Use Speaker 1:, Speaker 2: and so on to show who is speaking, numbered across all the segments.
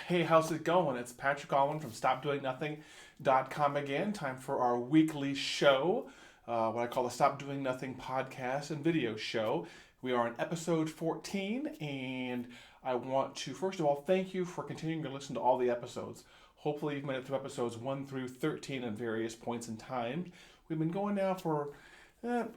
Speaker 1: Hey, how's it going? It's Patrick Allen from StopDoingNothing.com again. Time for our weekly show, what I call the Stop Doing Nothing podcast and video show. We are on episode 14, and I want to, first of all, thank you for continuing to listen to all the episodes. Hopefully, you've made it through episodes 1 through 13 at various points in time. We've been going now for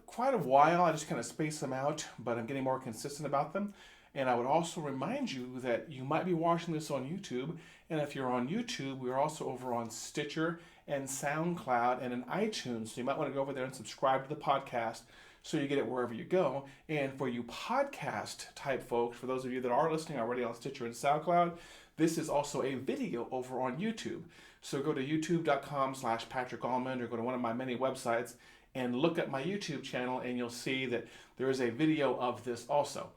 Speaker 1: quite a while. I just kind of space them out, but I'm getting more consistent about them. And I would also remind you that you might be watching this on YouTube. And if you're on YouTube, we're also over on Stitcher and SoundCloud and in iTunes. So you might want to go over there and subscribe to the podcast so you get it wherever you go. And for you podcast type folks, for those of you that are listening already on Stitcher and SoundCloud, this is also a video over on YouTube. So go to youtube.com/Patrick Allman or go to one of my many websites and look at my YouTube channel, and you'll see that there is a video of this also.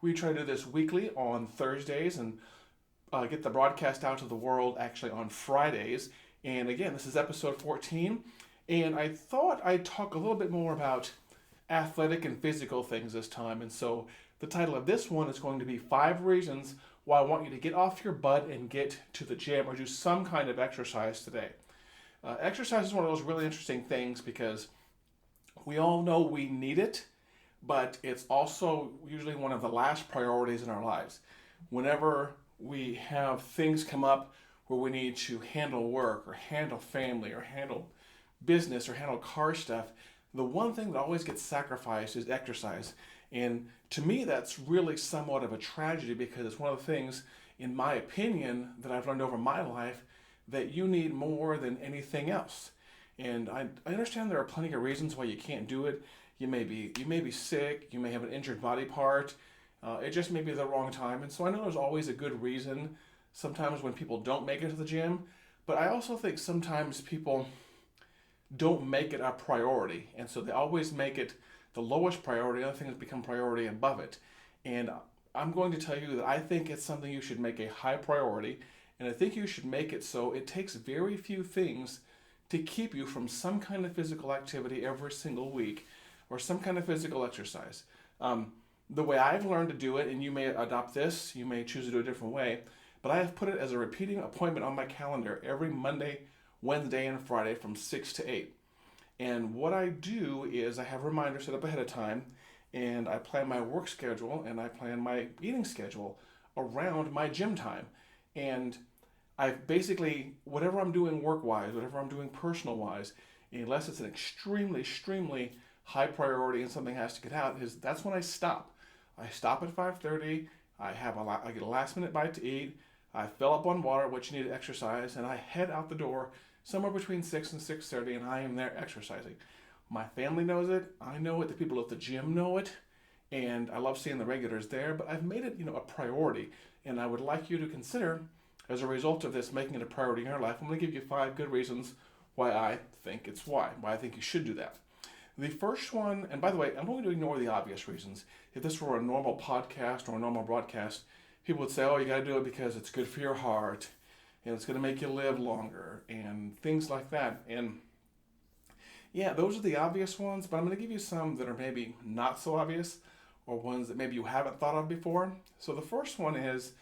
Speaker 1: We try to do this weekly on Thursdays and get the broadcast out to the world actually on Fridays. And again, this is episode 14. And I thought I'd talk a little bit more about athletic and physical things this time. And so the title of this one is going to be 5 reasons why I want you to get off your butt and get to the gym or do some kind of exercise today. Exercise is one of those really interesting things because we all know we need it, but it's also usually one of the last priorities in our lives. Whenever we have things come up where we need to handle work or handle family or handle business or handle car stuff, the one thing that always gets sacrificed is exercise. And to me, that's really somewhat of a tragedy because it's one of the things, in my opinion, that I've learned over my life that you need more than anything else. And I understand there are plenty of reasons why you can't do it. You may be sick, you may have an injured body part, it just may be the wrong time. And so I know there's always a good reason sometimes when people don't make it to the gym, but I also think sometimes people don't make it a priority. And so they always make it the lowest priority, other things become priority above it. And I'm going to tell you that I think it's something you should make a high priority, and I think you should make it so it takes very few things to keep you from some kind of physical activity every single week or some kind of physical exercise. The way I've learned to do it, and you may adopt this, you may choose to do it a different way, but I have put it as a repeating appointment on my calendar every Monday, Wednesday, and Friday from 6 to 8. And what I do is I have reminders set up ahead of time, and I plan my work schedule and I plan my eating schedule around my gym time. And I've basically, whatever I'm doing work-wise, whatever I'm doing personal-wise, unless it's an extremely high priority and something has to get out, that's when I stop. I stop at 5:30. I get a last-minute bite to eat. I fill up on water, which you need to exercise, and I head out the door somewhere between 6 and 6:30, and I am there exercising. My family knows it. I know it. The people at the gym know it, and I love seeing the regulars there. But I've made it, a priority, and I would like you to consider, as a result of this, making it a priority in your life. I'm going to give you 5 good reasons why I think why I think you should do that. The first one, and by the way, I'm going to ignore the obvious reasons. If this were a normal podcast or a normal broadcast, people would say, oh, you got to do it because it's good for your heart, and it's going to make you live longer, and things like that. And yeah, those are the obvious ones, but I'm going to give you some that are maybe not so obvious, or ones that maybe you haven't thought of before. So the first one is,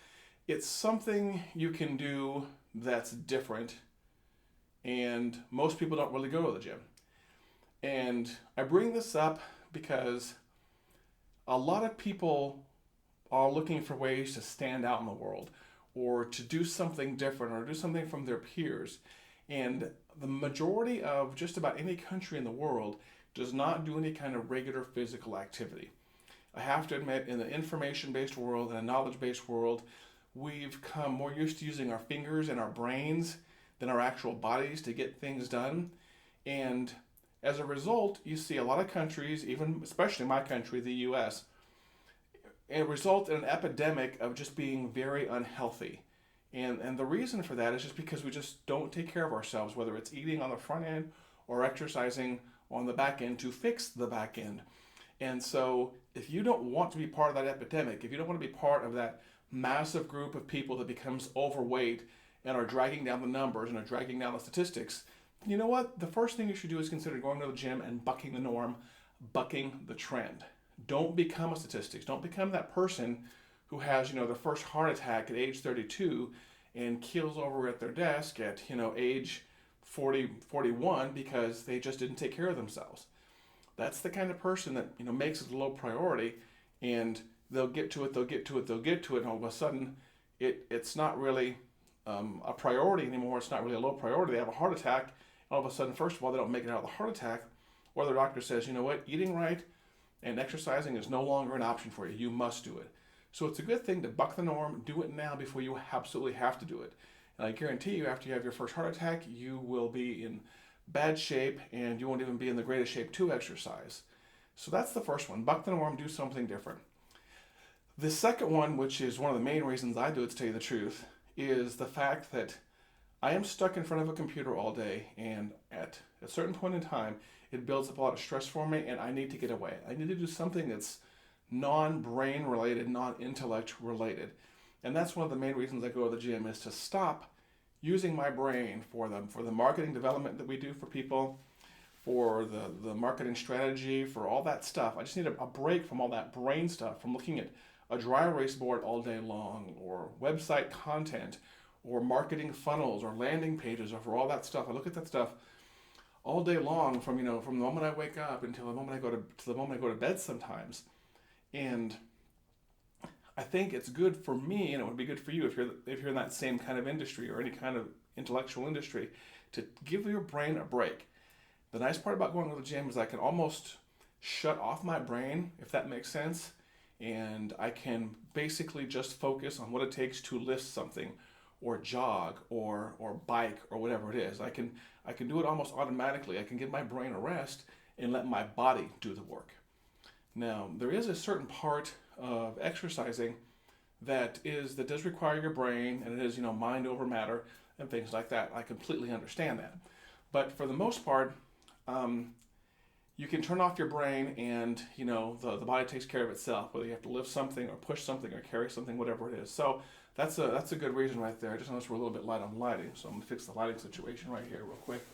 Speaker 1: it's something you can do that's different, and most people don't really go to the gym. And I bring this up because a lot of people are looking for ways to stand out in the world or to do something different or do something from their peers. And the majority of just about any country in the world does not do any kind of regular physical activity. I have to admit, in the information-based world and a knowledge-based world, we've come more used to using our fingers and our brains than our actual bodies to get things done. And as a result, you see a lot of countries, even especially my country, the US, it result in an epidemic of just being very unhealthy. And the reason for that is just because we just don't take care of ourselves, whether it's eating on the front end or exercising on the back end to fix the back end. And so if you don't want to be part of that epidemic, if you don't want to be part of that massive group of people that becomes overweight and are dragging down the numbers and are dragging down the statistics, you know what? The first thing you should do is consider going to the gym and bucking the norm, bucking the trend. Don't become a statistic. Don't become that person who has, their first heart attack at age 32 and keels over at their desk at, age 40, 41 because they just didn't take care of themselves. That's the kind of person that, makes it a low priority, and they'll get to it, and all of a sudden it's not really a priority anymore. It's not really a low priority. They have a heart attack, and all of a sudden, first of all, they don't make it out of the heart attack, or their doctor says, you know what, eating right and exercising is no longer an option for you. You must do it. So it's a good thing to buck the norm, do it now before you absolutely have to do it. And I guarantee you, after you have your first heart attack, you will be in bad shape, and you won't even be in the greatest shape to exercise. So that's the first one. Buck the norm, do something different. The second one, which is one of the main reasons I do it, to tell you the truth, is the fact that I am stuck in front of a computer all day, and at a certain point in time, it builds up a lot of stress for me, and I need to get away. I need to do something that's non-brain related, non-intellect related. And that's one of the main reasons I go to the gym, is to stop using my brain for the marketing development that we do for people, for the marketing strategy, for all that stuff. I just need a break from all that brain stuff, from looking at a dry erase board all day long, or website content, or marketing funnels, or landing pages, or for all that stuff. I look at that stuff all day long, from the moment I wake up until the moment I go to bed sometimes. And I think it's good for me, and it would be good for you if you're in that same kind of industry or any kind of intellectual industry, to give your brain a break. The nice part about going to the gym is I can almost shut off my brain, if that makes sense, and I can basically just focus on what it takes to lift something, or jog, or bike, or whatever it is. I can do it almost automatically. I can give my brain a rest and let my body do the work. Now, there is a certain part of exercising that does require your brain, and it is, mind over matter and things like that. I completely understand that. But for the most part, you can turn off your brain, and the body takes care of itself, whether you have to lift something or push something or carry something, whatever it is. So that's a good reason right there. I just noticed we're a little bit light on lighting, so I'm going to fix the lighting situation right here real quick.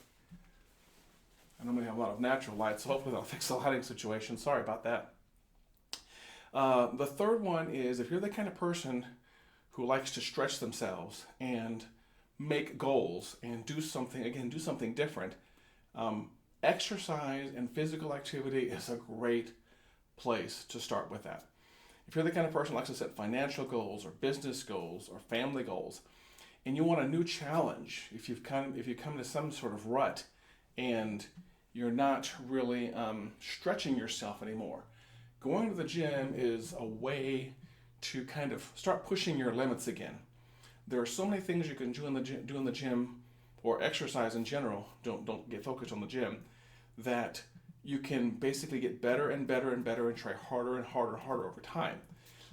Speaker 1: I normally have a lot of natural light, so hopefully that'll fix the lighting situation. Sorry about that. The third one is, if you're the kind of person who likes to stretch themselves and make goals and do something different, exercise and physical activity is a great place to start with that. If you're the kind of person who likes to set financial goals or business goals or family goals, and you want a new challenge, if you come to some sort of rut and you're not really stretching yourself anymore, going to the gym is a way to kind of start pushing your limits again. There are so many things you can do in the gym, or exercise in general. Don't get focused on the gym. That you can basically get better and better and better, and try harder and harder and harder over time.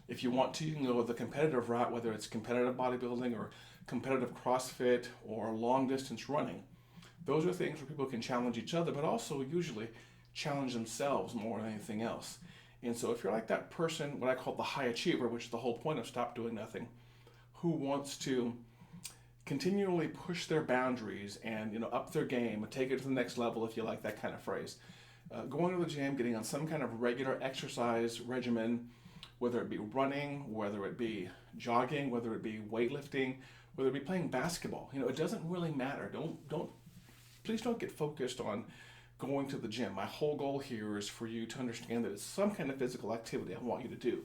Speaker 1: If you want to, you can go the competitive route, whether it's competitive bodybuilding or competitive CrossFit or long distance running. Those are things where people can challenge each other, but also usually challenge themselves more than anything else. And so if you're like that person, what I call the high achiever, which is the whole point of Stop Doing Nothing, who wants to continually push their boundaries and up their game and take it to the next level, if you like that kind of phrase, going to the gym, getting on some kind of regular exercise regimen, whether it be running, whether it be jogging, whether it be weightlifting, whether it be playing basketball, it doesn't really matter. Please don't get focused on going to the gym. My whole goal here is for you to understand that it's some kind of physical activity I want you to do.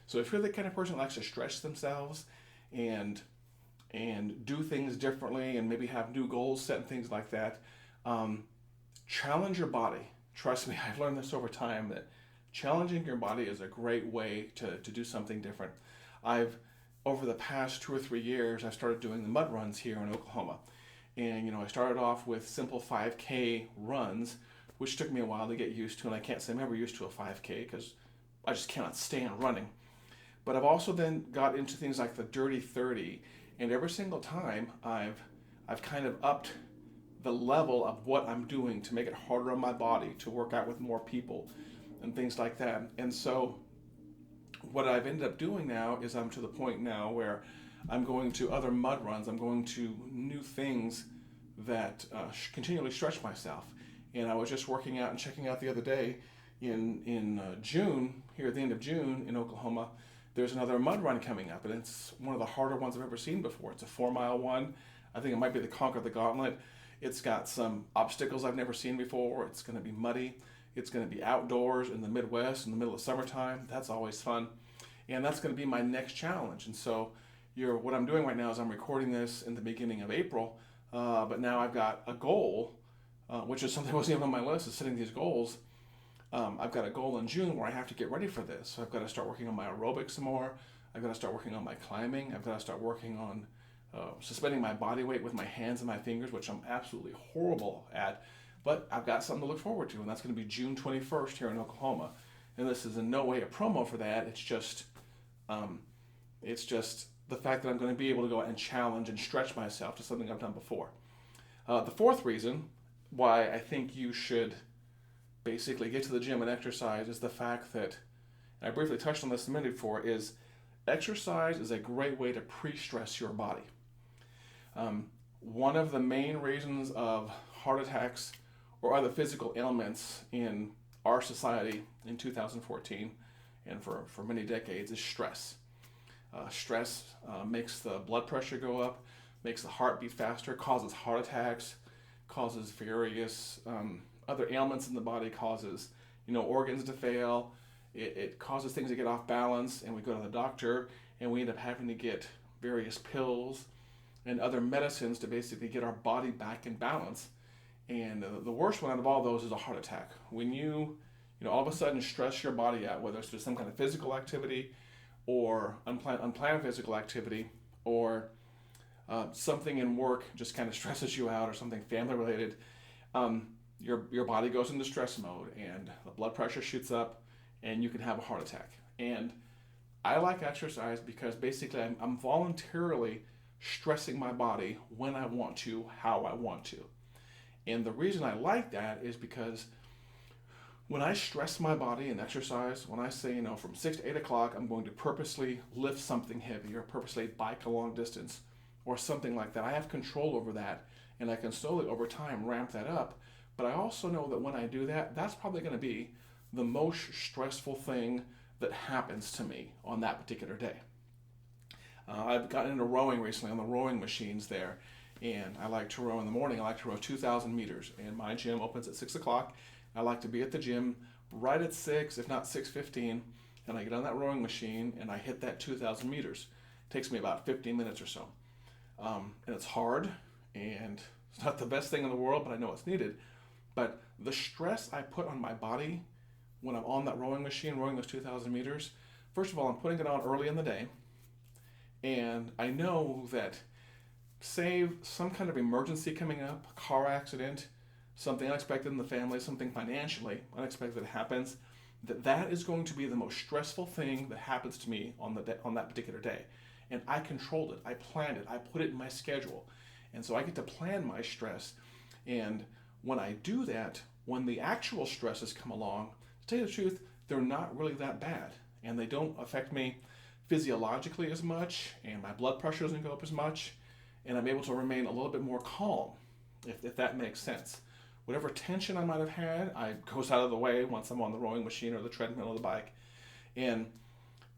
Speaker 1: So if you're the kind of person who likes to stretch themselves and do things differently, and maybe have new goals set and things like that, challenge your body. Trust me, I've learned this over time, that challenging your body is a great way to do something different. Over the past 2 or 3 years, I've started doing the mud runs here in Oklahoma. And I started off with simple 5K runs, which took me a while to get used to, and I can't say I'm ever used to a 5K because I just cannot stand running. But I've also then got into things like the Dirty 30, and every single time I've kind of upped the level of what I'm doing to make it harder on my body, to work out with more people and things like that. And so what I've ended up doing now is I'm to the point now where I'm going to other mud runs. I'm going to new things that continually stretch myself. And I was just working out and checking out the other day in June, here at the end of June in Oklahoma, There's another mud run coming up, and it's one of the harder ones I've ever seen before. It's a 4-mile one. I think it might be the Conquer the Gauntlet. It's got some obstacles I've never seen before. It's going to be muddy. It's going to be outdoors in the Midwest in the middle of summertime. That's always fun. And that's going to be my next challenge. And so what I'm doing right now is I'm recording this in the beginning of April, but now I've got a goal, which is something that wasn't even on my list, is setting these goals. I've got a goal in June where I have to get ready for this. So I've got to start working on my aerobics some more. I've got to start working on my climbing. I've got to start working on suspending my body weight with my hands and my fingers, which I'm absolutely horrible at. But I've got something to look forward to, and that's going to be June 21st here in Oklahoma. And this is in no way a promo for that. It's just the fact that I'm going to be able to go out and challenge and stretch myself to something I've done before. The fourth reason why I think you should basically get to the gym and exercise is the fact that, and I briefly touched on this a minute before, is exercise is a great way to pre-stress your body. One of the main reasons of heart attacks or other physical ailments in our society in 2014 and for many decades is stress. Stress makes the blood pressure go up, makes the heart beat faster, causes heart attacks, causes various other ailments in the body, causes organs to fail. It causes things to get off balance, and we go to the doctor and we end up having to get various pills and other medicines to basically get our body back in balance. And the worst one out of all those is a heart attack. When you all of a sudden stress your body out, whether it's through some kind of physical activity or unplanned physical activity, or something in work just kind of stresses you out, or something family related, your body goes into stress mode and the blood pressure shoots up and you can have a heart attack. And I like exercise because basically I'm voluntarily stressing my body when I want to, how I want to. And the reason I like that is because when I stress my body and exercise, when I say, from 6 to 8 o'clock, I'm going to purposely lift something heavy or purposely bike a long distance or something like that, I have control over that, and I can slowly over time ramp that up. But I also know that when I do that, that's probably going to be the most stressful thing that happens to me on that particular day. I've gotten into rowing recently on the rowing machines there, and I like to row in the morning. I like to row 2,000 meters, and my gym opens at 6 o'clock. I like to be at the gym right at 6, if not 6:15, and I get on that rowing machine and I hit that 2,000 meters. It takes me about 15 minutes or so. And it's hard, and it's not the best thing in the world, but I know it's needed. But the stress I put on my body when I'm on that rowing machine, rowing those 2,000 meters, first of all, I'm putting it on early in the day, and I know that save some kind of emergency coming up, a car accident, something unexpected in the family, something financially unexpected that happens, that is going to be the most stressful thing that happens to me on that particular day. And I controlled it, I planned it, I put it in my schedule. And so I get to plan my stress. And when I do that, when the actual stresses come along, to tell you the truth, they're not really that bad. And they don't affect me physiologically as much, and my blood pressure doesn't go up as much, and I'm able to remain a little bit more calm, if that makes sense. Whatever tension I might have had, goes out of the way once I'm on the rowing machine or the treadmill or the bike. And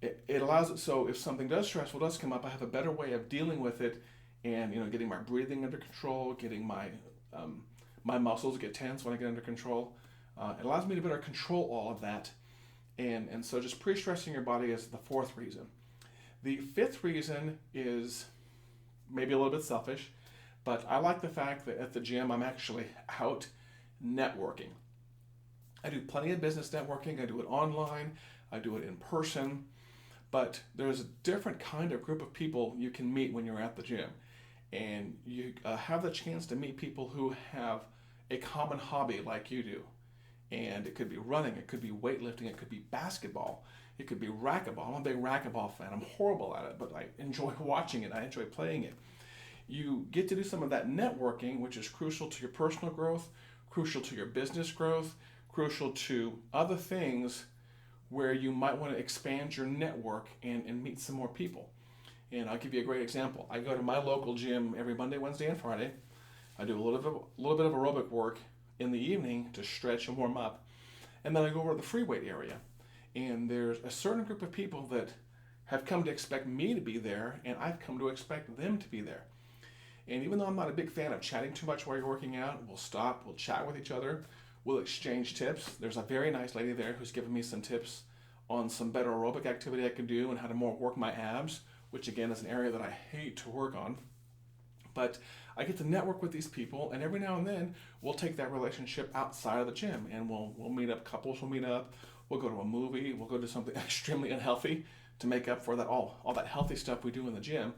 Speaker 1: it allows it so if something stressful does come up, I have a better way of dealing with it, and getting my breathing under control, getting my muscles get tense when I get under control. It allows me to better control all of that. And so just pre-stressing your body is the fourth reason. The fifth reason is maybe a little bit selfish, but I like the fact that at the gym I'm actually out networking. I do plenty of business networking. I do it online. I do it in person. But there's a different kind of group of people you can meet when you're at the gym. And you have the chance to meet people who have a common hobby like you do. And it could be running, it could be weightlifting, it could be basketball, it could be racquetball. I'm a big racquetball fan. I'm horrible at it, but I enjoy watching it. I enjoy playing it. You get to do some of that networking, which is crucial to your personal growth, crucial to your business growth, crucial to other things where you might want to expand your network and meet some more people. And I'll give you a great example. I go to my local gym every Monday, Wednesday, and Friday. I do a little bit of aerobic work in the evening to stretch and warm up. And then I go over to the free weight area. And there's a certain group of people that have come to expect me to be there, and I've come to expect them to be there. And even though I'm not a big fan of chatting too much while you're working out, we'll stop, we'll chat with each other, we'll exchange tips. There's a very nice lady there who's given me some tips on some better aerobic activity I can do and how to more work my abs, which again is an area that I hate to work on. But I get to network with these people, and every now and then we'll take that relationship outside of the gym, and we'll meet up, couples will meet up, we'll go to a movie, we'll go to something extremely unhealthy to make up for that all that healthy stuff we do in the gym.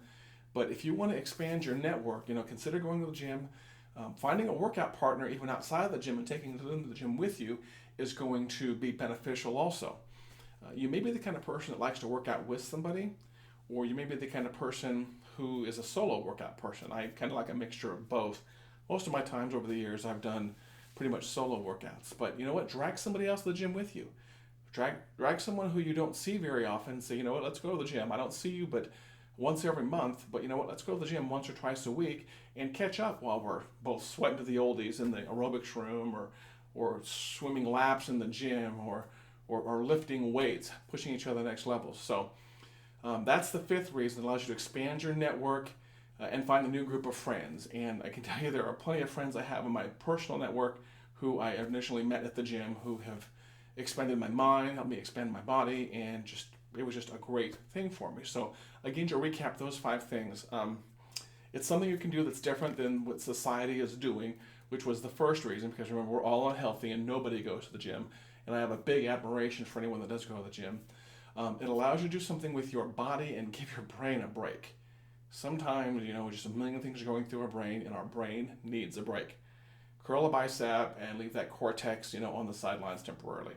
Speaker 1: But if you want to expand your network, consider going to the gym. Finding a workout partner even outside of the gym and taking them to the gym with you is going to be beneficial also. You may be the kind of person that likes to work out with somebody, or you may be the kind of person who is a solo workout person. I kind of like a mixture of both. Most of my times over the years, I've done pretty much solo workouts. But you know what? Drag somebody else to the gym with you. Drag someone who you don't see very often. Say, you know what? Let's go to the gym. I don't see you, but once every month, but you know what, let's go to the gym once or twice a week and catch up while we're both sweating to the oldies in the aerobics room or swimming laps in the gym or lifting weights, pushing each other to the next level. So that's the fifth reason. It allows you to expand your network and find a new group of friends. And I can tell you there are plenty of friends I have in my personal network who I initially met at the gym who have expanded my mind, helped me expand my body, and it was just a great thing for me. So again, to recap those 5 things, it's something you can do that's different than what society is doing, which was the first reason, because remember, we're all unhealthy and nobody goes to the gym. And I have a big admiration for anyone that does go to the gym. It allows you to do something with your body and give your brain a break. Sometimes, just a million things are going through our brain, and our brain needs a break. Curl a bicep and leave that cortex, on the sidelines temporarily.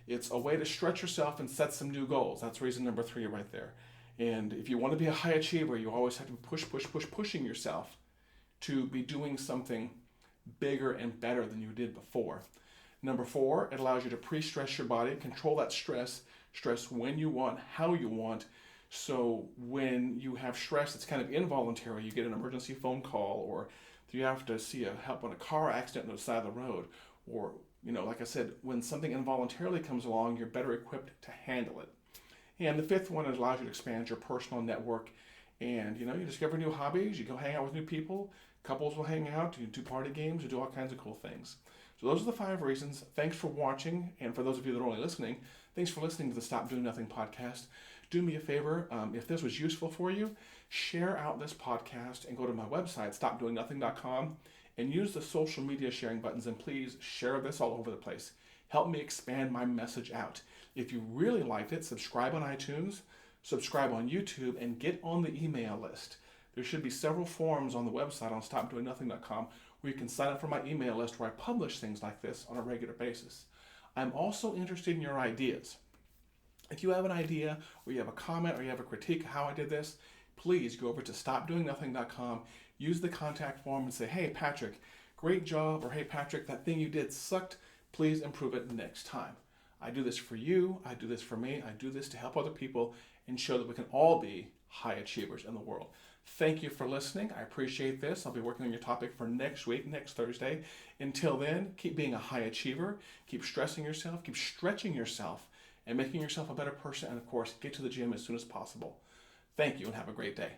Speaker 1: It's a way to stretch yourself and set some new goals. That's reason number 3 right there. And if you want to be a high achiever, you always have to be pushing yourself to be doing something bigger and better than you did before. Number 4, it allows you to pre-stress your body, control that stress when you want, how you want. So when you have stress that's kind of involuntary, you get an emergency phone call, or you have to see help on a car accident on the side of the road, or like I said, when something involuntarily comes along, you're better equipped to handle it. And the 5th one allows you to expand your personal network, and you discover new hobbies, you go hang out with new people, couples will hang out, you do party games, you do all kinds of cool things. So those are the 5 reasons. Thanks for watching, and for those of you that are only listening, thanks for listening to the Stop Doing Nothing podcast. Do me a favor, if this was useful for you, share out this podcast and go to my website, stopdoingnothing.com, and use the social media sharing buttons, and please share this all over the place. Help me expand my message out. If you really liked it, subscribe on iTunes, subscribe on YouTube, and get on the email list. There should be several forms on the website on stopdoingnothing.com where you can sign up for my email list where I publish things like this on a regular basis. I'm also interested in your ideas. If you have an idea, or you have a comment, or you have a critique of how I did this, please go over to stopdoingnothing.com, use the contact form and say, hey Patrick, great job, or hey Patrick, that thing you did sucked, please improve it next time. I do this for you, I do this for me, I do this to help other people and show that we can all be high achievers in the world. Thank you for listening. I appreciate this. I'll be working on your topic for next week, next Thursday. Until then, keep being a high achiever, keep stressing yourself, keep stretching yourself, and making yourself a better person, and of course, get to the gym as soon as possible. Thank you and have a great day.